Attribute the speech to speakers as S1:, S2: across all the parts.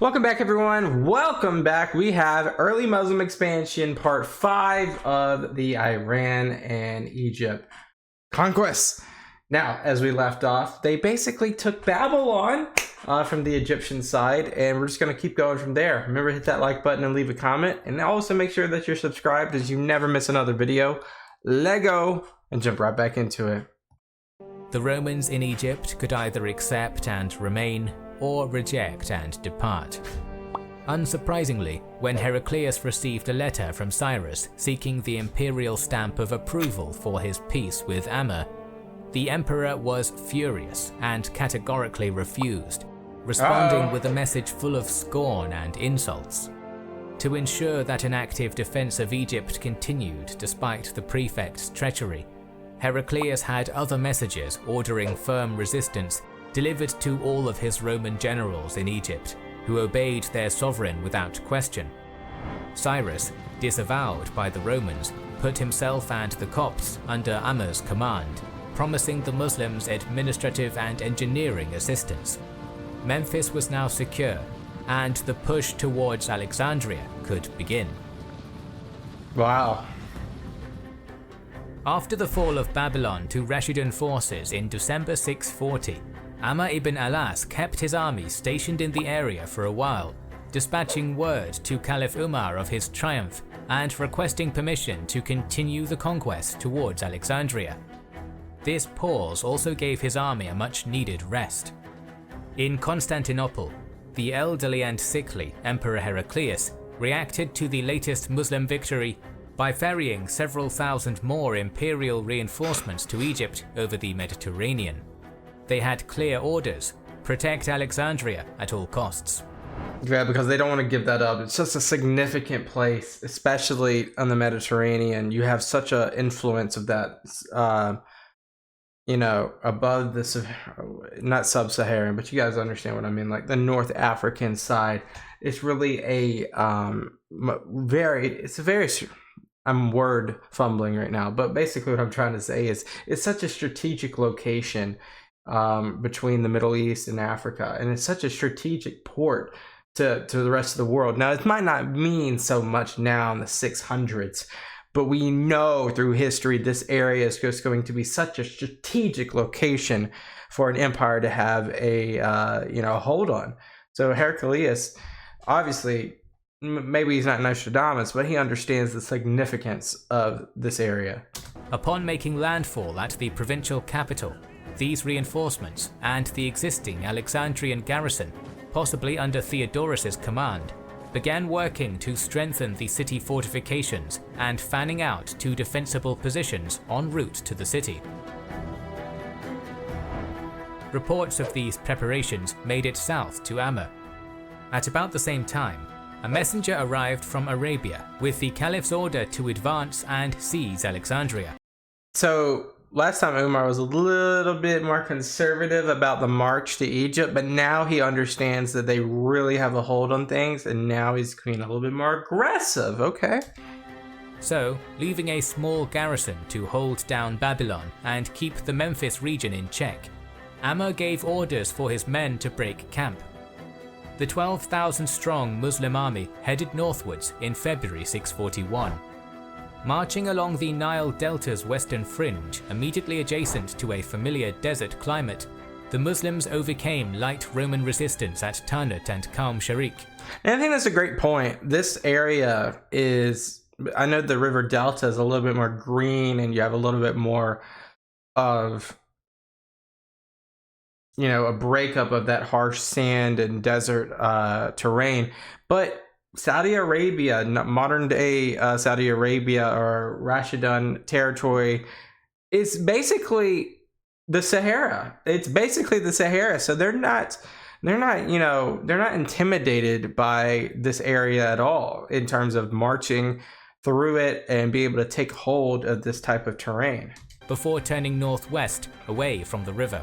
S1: Welcome back, everyone. Welcome back. We have early Muslim expansion part 5 of the Iran and Egypt conquests. Now, as we left off, they basically took Babylon from the Egyptian side, and we're just going to keep going from there. Remember, hit that like button and leave a comment, and also make sure that you're subscribed as you never miss another video. Lego, and jump right back into it.
S2: The Romans in Egypt could either accept and remain, or reject and depart. Unsurprisingly, when Heraclius received a letter from Cyrus seeking the imperial stamp of approval for his peace with Ammar, the emperor was furious and categorically refused, responding with a message full of scorn and insults. To ensure that an active defense of Egypt continued despite the prefect's treachery, Heraclius had other messages ordering firm resistance delivered to all of his Roman generals in Egypt, who obeyed their sovereign without question. Cyrus, disavowed by the Romans, put himself and the Copts under Ammar's command, promising the Muslims administrative and engineering assistance. Memphis was now secure, and the push towards Alexandria could begin.
S1: Wow.
S2: After the fall of Babylon to Rashidun forces in December 640, Ammar ibn Alas kept his army stationed in the area for a while, dispatching word to Caliph Umar of his triumph and requesting permission to continue the conquest towards Alexandria. This pause also gave his army a much-needed rest. In Constantinople, the elderly and sickly Emperor Heraclius reacted to the latest Muslim victory by ferrying several thousand more imperial reinforcements to Egypt over the Mediterranean. They had clear orders: protect Alexandria at all costs.
S1: Yeah, because they don't want to give that up. It's just a significant place, especially on the Mediterranean. You have such an influence of that, above the, not sub-Saharan, but you guys understand what I mean, like the North African side. It's really I'm word fumbling right now, but basically what I'm trying to say is it's such a strategic location between the Middle East and Africa, and it's such a strategic port to the rest of the world. Now, it might not mean so much now in the 600s, but we know through history this area is just going to be such a strategic location for an empire to have a hold on. So Heraclius, obviously, maybe he's not Nostradamus, but he understands the significance of this area.
S2: Upon making landfall at the provincial capital, these reinforcements and the existing Alexandrian garrison, possibly under Theodorus's command, began working to strengthen the city fortifications and fanning out to defensible positions en route to the city. Reports of these preparations made it south to Ammar. At about the same time, a messenger arrived from Arabia with the Caliph's order to advance and seize Alexandria.
S1: So last time Umar was a little bit more conservative about the march to Egypt, but now he understands that they really have a hold on things, and now he's being a little bit more aggressive. Okay.
S2: So, leaving a small garrison to hold down Babylon and keep the Memphis region in check, Ammar gave orders for his men to break camp. The 12,000-strong Muslim army headed northwards in February 641. Marching along the Nile Delta's western fringe, immediately adjacent to a familiar desert climate, the Muslims overcame light Roman resistance at Tanut and Qaum Sharik.
S1: And I think that's a great point. This area is, I know the river delta is a little bit more green, and you have a little bit more of, a breakup of that harsh sand and desert terrain. But Saudi Arabia, modern day Saudi Arabia or Rashidun territory, is basically the Sahara. It's basically the Sahara. So they're not intimidated by this area at all in terms of marching through it and be able to take hold of this type of terrain.
S2: Before turning northwest away from the river.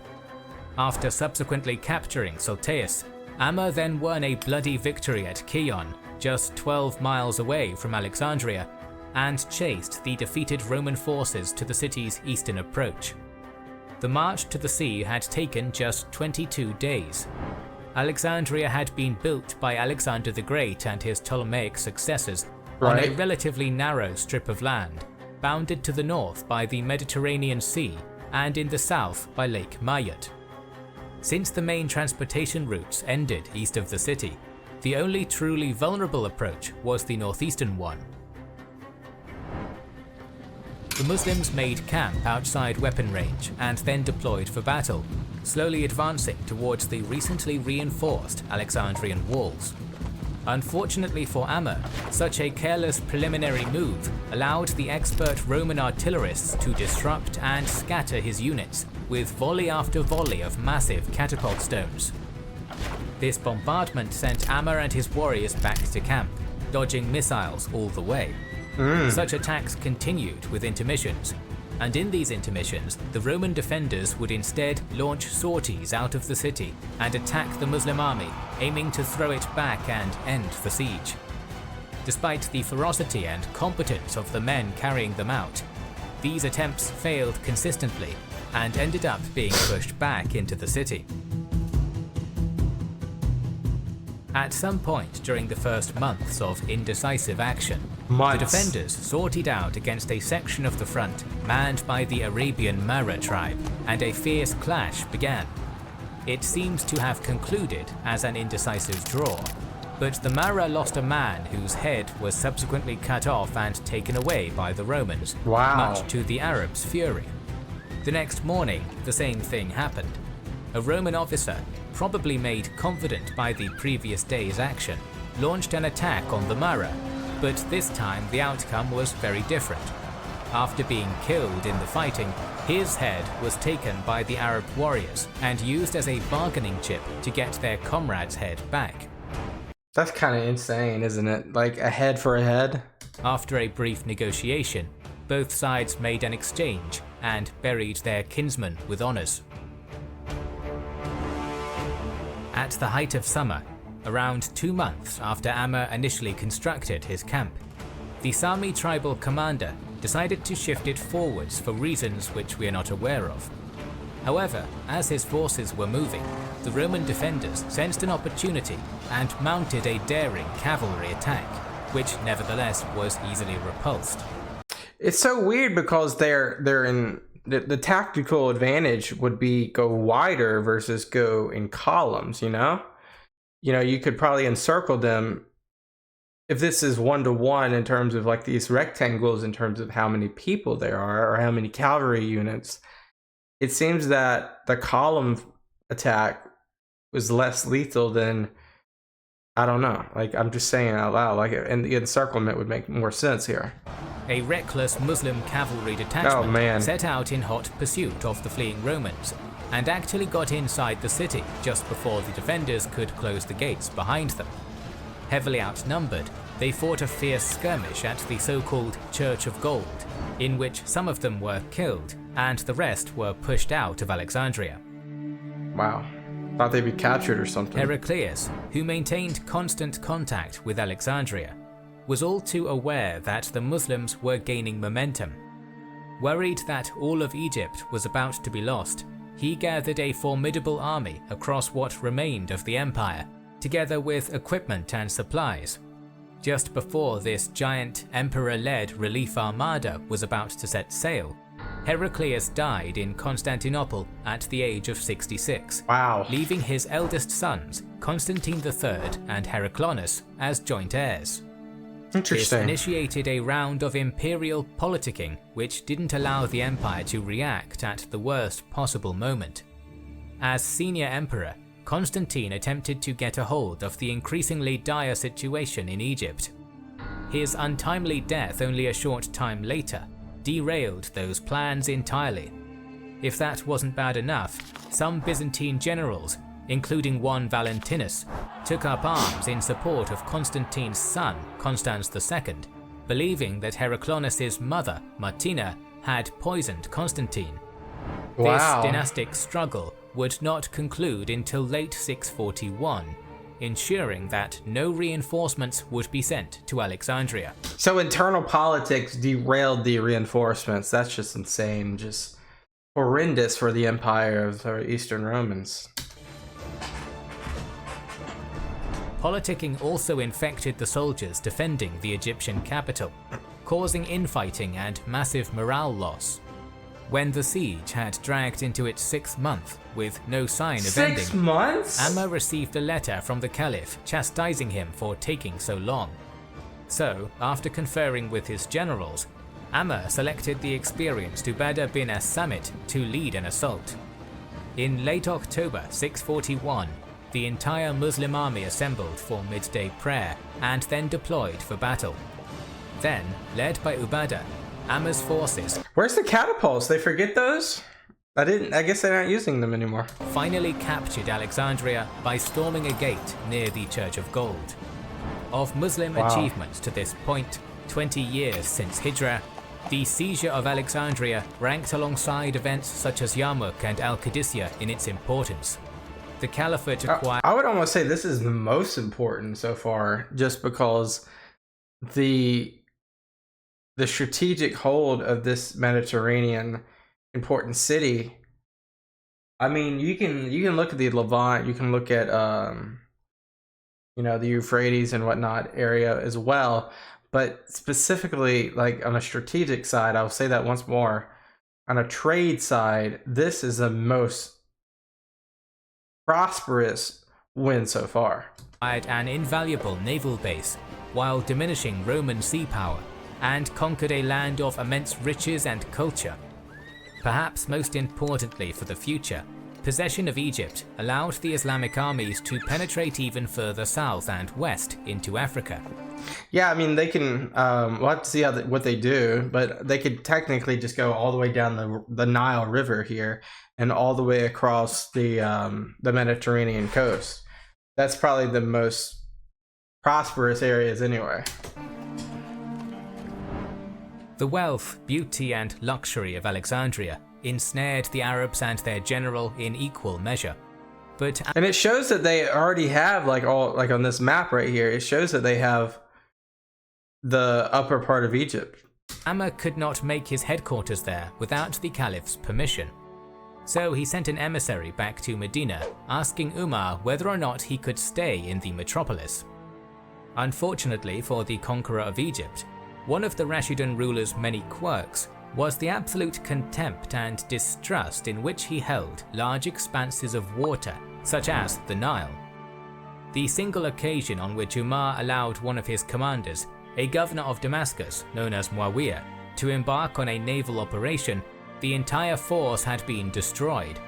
S2: After subsequently capturing Salteus, Ammar then won a bloody victory at Kion, just 12 miles away from Alexandria, and chased the defeated Roman forces to the city's eastern approach. The march to the sea had taken just 22 days. Alexandria had been built by Alexander the Great and his Ptolemaic successors on a relatively narrow strip of land, bounded to the north by the Mediterranean Sea and in the south by Lake Mayotte. Since the main transportation routes ended east of the city, the only truly vulnerable approach was the northeastern one. The Muslims made camp outside weapon range and then deployed for battle, slowly advancing towards the recently reinforced Alexandrian walls. Unfortunately for Amr, such a careless preliminary move allowed the expert Roman artillerists to disrupt and scatter his units with volley after volley of massive catapult stones. This bombardment sent Amr and his warriors back to camp, dodging missiles all the way. Such attacks continued with intermissions, and in these intermissions, the Roman defenders would instead launch sorties out of the city and attack the Muslim army, aiming to throw it back and end the siege. Despite the ferocity and competence of the men carrying them out, these attempts failed consistently and ended up being pushed back into the city. At some point during the first months of indecisive action, the defenders sortied out against a section of the front manned by the Arabian Mara tribe, and a fierce clash began. It seemed to have concluded as an indecisive draw, but the Mara lost a man whose head was subsequently cut off and taken away by the Romans, much to the Arabs' fury. The next morning, the same thing happened. A Roman officer, probably made confident by the previous day's action, launched an attack on the Mara, but this time the outcome was very different. After being killed in the fighting, his head was taken by the Arab warriors and used as a bargaining chip to get their comrade's head back.
S1: That's kind of insane, isn't it? Like a head for a head?
S2: After a brief negotiation, both sides made an exchange and buried their kinsmen with honors. At the height of summer, around 2 months after Amr initially constructed his camp, the Sami tribal commander decided to shift it forwards for reasons which we are not aware of. However, as his forces were moving, the Roman defenders sensed an opportunity and mounted a daring cavalry attack, which nevertheless was easily repulsed.
S1: It's so weird because they're in the tactical advantage would be go wider versus go in columns, you know? You could probably encircle them if this is 1-to-1 in terms of like these rectangles in terms of how many people there are or how many cavalry units. It seems that the column attack was less lethal than, I don't know, like I'm just saying out loud, like, and the encirclement would make more sense here.
S2: A reckless Muslim cavalry detachment set out in hot pursuit of the fleeing Romans, and actually got inside the city just before the defenders could close the gates behind them. Heavily outnumbered, they fought a fierce skirmish at the so-called Church of Gold, in which some of them were killed and the rest were pushed out of Alexandria.
S1: Wow. Thought they'd be captured or something.
S2: Heraclius, who maintained constant contact with Alexandria, was all too aware that the Muslims were gaining momentum. Worried that all of Egypt was about to be lost, he gathered a formidable army across what remained of the empire, together with equipment and supplies. Just before this giant emperor-led relief armada was about to set sail, Heraclius died in Constantinople at the age of 66, leaving his eldest sons, Constantine III and Heraclius, as joint heirs. This initiated a round of imperial politicking which didn't allow the empire to react at the worst possible moment. As senior emperor, Constantine attempted to get a hold of the increasingly dire situation in Egypt. His untimely death only a short time later derailed those plans entirely. If that wasn't bad enough, some Byzantine generals, including one Valentinus, took up arms in support of Constantine's son, Constans II, believing that Heraclius' mother, Martina, had poisoned Constantine. This dynastic struggle would not conclude until late 641, ensuring that no reinforcements would be sent to Alexandria.
S1: So internal politics derailed the reinforcements. That's just insane, just horrendous for the empire of the Eastern Romans.
S2: politicking also infected the soldiers defending the Egyptian capital, causing infighting and massive morale loss. When the siege had dragged into its 6th month with no sign of ending,
S1: 6 months?
S2: Amma received a letter from the Caliph chastising him for taking so long. So, after conferring with his generals, Amma selected the experienced Ubadah bin as-Samit to lead an assault. In late October 641, the entire Muslim army assembled for midday prayer and then deployed for battle. Then, led by Ubadah, Amma's forces
S1: Where's the catapults? They forget those? I guess they're not using them anymore.
S2: finally captured Alexandria by storming a gate near the Church of Gold. Of Muslim achievements to this point, 20 years since Hijrah, the seizure of Alexandria ranked alongside events such as Yarmouk and Al-Qadisiyah in its importance. The Caliphate acquired...
S1: I would almost say this is the most important so far, just because the strategic hold of this Mediterranean important city. I mean, you can look at the Levant, you can look at the Euphrates and whatnot area as well, but specifically like on a strategic side, I'll say that once more. On a trade side, this is the most prosperous win so far.
S2: an invaluable naval base while diminishing Roman sea power, and conquered a land of immense riches and culture. Perhaps most importantly for the future, possession of Egypt allowed the Islamic armies to penetrate even further south and west into Africa.
S1: Yeah, I mean, they can, we'll have to see what they do, but they could technically just go all the way down the Nile River here and all the way across the Mediterranean coast. That's probably the most prosperous areas anyway.
S2: The wealth, beauty, and luxury of Alexandria ensnared the Arabs and their general in equal measure. And
S1: it shows that they already have, like on this map right here, it shows that they have the upper part of Egypt.
S2: Amma could not make his headquarters there without the Caliph's permission. So he sent an emissary back to Medina, asking Umar whether or not he could stay in the metropolis. Unfortunately for the conqueror of Egypt, one of the Rashidun ruler's many quirks was the absolute contempt and distrust in which he held large expanses of water, such as the Nile. The single occasion on which Umar allowed one of his commanders, a governor of Damascus known as Muawiyah, to embark on a naval operation, the entire force had been destroyed.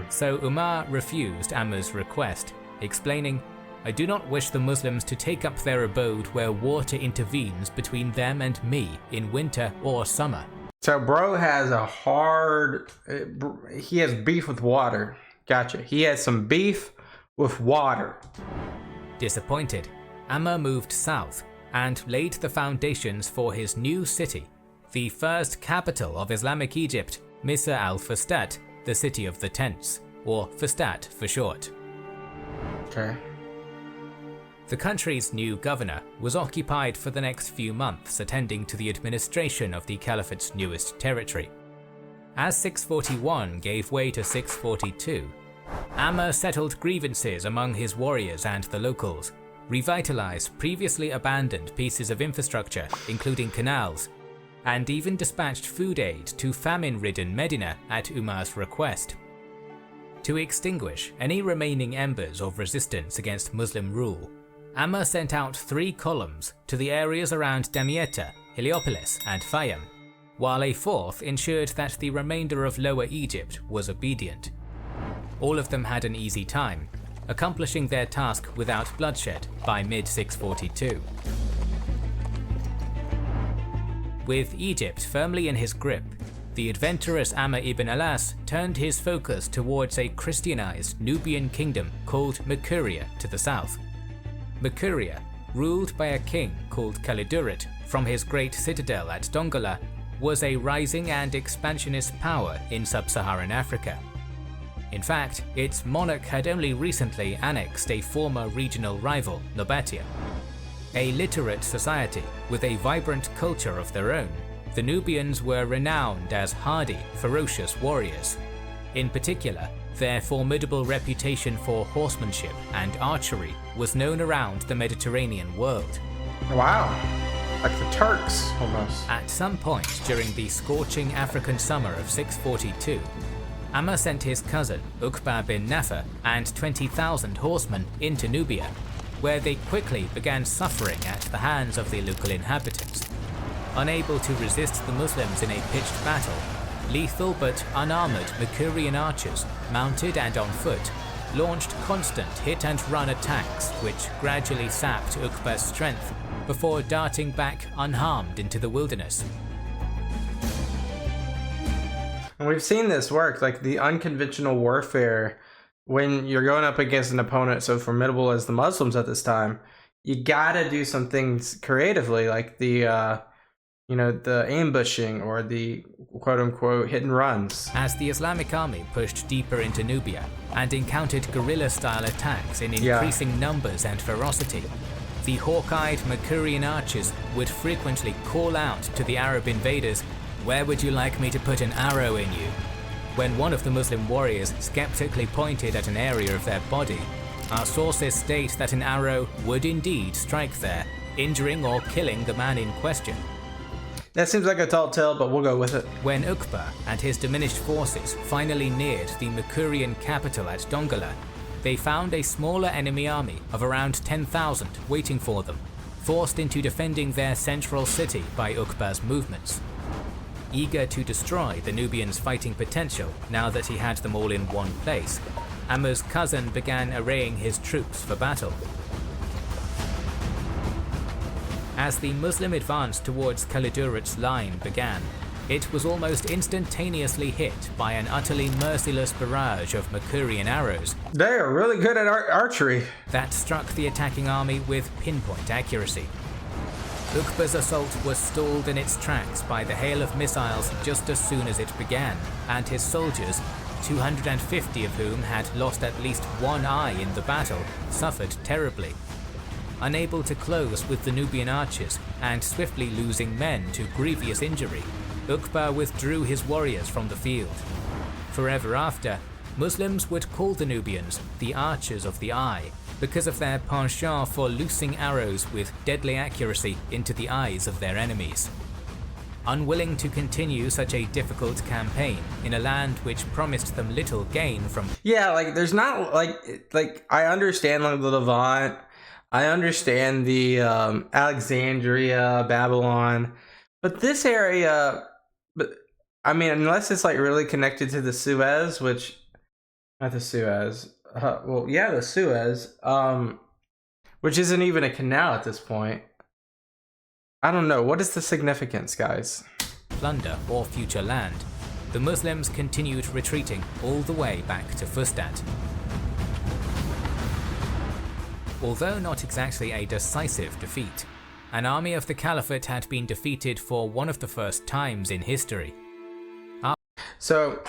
S2: So Umar refused Amma's request, explaining, "I do not wish the Muslims to take up their abode where water intervenes between them and me in winter or summer."
S1: So bro has he has beef with water. Gotcha. He has some beef with water.
S2: Disappointed, Amma moved south and laid the foundations for his new city, the first capital of Islamic Egypt, Misr al-Fustat, the city of the tents, or Fustat for short.
S1: Okay.
S2: The country's new governor was occupied for the next few months attending to the administration of the Caliphate's newest territory. As 641 gave way to 642, Amma settled grievances among his warriors and the locals, revitalized previously abandoned pieces of infrastructure including canals, and even dispatched food aid to famine-ridden Medina at Umar's request. To extinguish any remaining embers of resistance against Muslim rule, Amma sent out 3 columns to the areas around Damietta, Heliopolis, and Fayum, while a 4th ensured that the remainder of Lower Egypt was obedient. All of them had an easy time, accomplishing their task without bloodshed by mid-642. With Egypt firmly in his grip, the adventurous Amma ibn Alas turned his focus towards a Christianized Nubian kingdom called Mercuria to the south. Mercuria, ruled by a king called Kalidurit from his great citadel at Dongola, was a rising and expansionist power in sub-Saharan Africa. In fact, its monarch had only recently annexed a former regional rival, Nobatia. A literate society with a vibrant culture of their own, the Nubians were renowned as hardy, ferocious warriors. In particular, Their formidable reputation for horsemanship and archery was known around the Mediterranean world.
S1: Wow, like the Turks almost.
S2: At some point during the scorching African summer of 642, Amma sent his cousin Uqba bin Nafa and 20,000 horsemen into Nubia, where they quickly began suffering at the hands of the local inhabitants. Unable to resist the Muslims in a pitched battle, lethal but unarmoured Makurian archers, mounted and on foot, launched constant hit-and-run attacks which gradually sapped Uqba's strength before darting back unharmed into the wilderness.
S1: And we've seen this work, like the unconventional warfare. When you're going up against an opponent so formidable as the Muslims at this time, you gotta do some things creatively, like the the ambushing or the quote-unquote hit and runs.
S2: As the Islamic army pushed deeper into Nubia and encountered guerrilla-style attacks in increasing numbers and ferocity, the hawk-eyed Makurian archers would frequently call out to the Arab invaders, "Where would you like me to put an arrow in you?" When one of the Muslim warriors skeptically pointed at an area of their body, our sources state that an arrow would indeed strike there, injuring or killing the man in question.
S1: That seems like a tall tale, but we'll go with it.
S2: When Uqba and his diminished forces finally neared the Makurian capital at Dongola, they found a smaller enemy army of around 10,000 waiting for them, forced into defending their central city by Uqba's movements. Eager to destroy the Nubians' fighting potential now that he had them all in one place, Amma's cousin began arraying his troops for battle. As the Muslim advance towards Kalidurat's line began, it was almost instantaneously hit by an utterly merciless barrage of Makurian arrows.
S1: They are really good at archery.
S2: That struck the attacking army with pinpoint accuracy. Uqba's assault was stalled in its tracks by the hail of missiles just as soon as it began, and his soldiers, 250 of whom had lost at least one eye in the battle, suffered terribly. Unable to close with the Nubian archers and swiftly losing men to grievous injury, Uqba withdrew his warriors from the field. Forever after, Muslims would call the Nubians the Archers of the Eye because of their penchant for loosing arrows with deadly accuracy into the eyes of their enemies. Unwilling to continue such a difficult campaign in a land which promised them little gain from...
S1: Yeah, like there's not like I understand like the Levant, I understand the Alexandria, Babylon, but this area, I mean, unless it's like really connected to the Suez, which, not the Suez, the Suez, which isn't even a canal at this point. I don't know. What is the significance, guys?
S2: Plunder or future land, the Muslims continued retreating all the way back to Fustat. Although not exactly a decisive defeat, an army of the Caliphate had been defeated for one of the first times in history.
S1: So,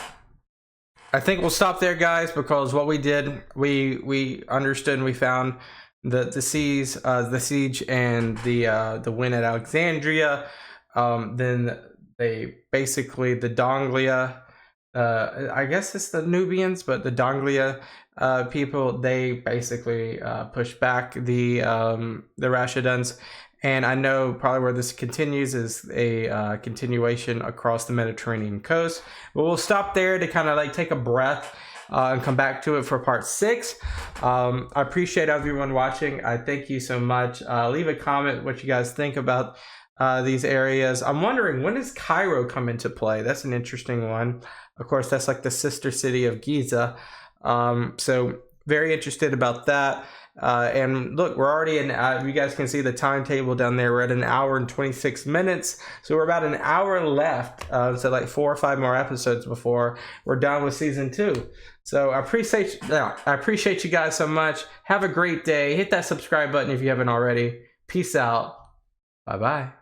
S1: I think we'll stop there, guys, because what we did, we understood and we found the siege and the win at Alexandria. Then they basically, the Donglia, I guess it's the Nubians, but the Donglia people, they basically pushed back the Rashiduns. And I know probably where this continues is a continuation across the Mediterranean coast. But we'll stop there to kind of like take a breath and come back to it for part 6. I appreciate everyone watching. I thank you so much. Leave a comment what you guys think about these areas. I'm wondering, when does Cairo come into play? That's an interesting one. Of course, that's like the sister city of Giza. So very interested about that. And look, we're already in, you guys can see the timetable down there. We're at 1 hour and 26 minutes. So we're about an hour left. So like 4 or 5 more episodes before we're done with season 2. So I appreciate you guys so much. Have a great day. Hit that subscribe button if you haven't already. Peace out. Bye-bye.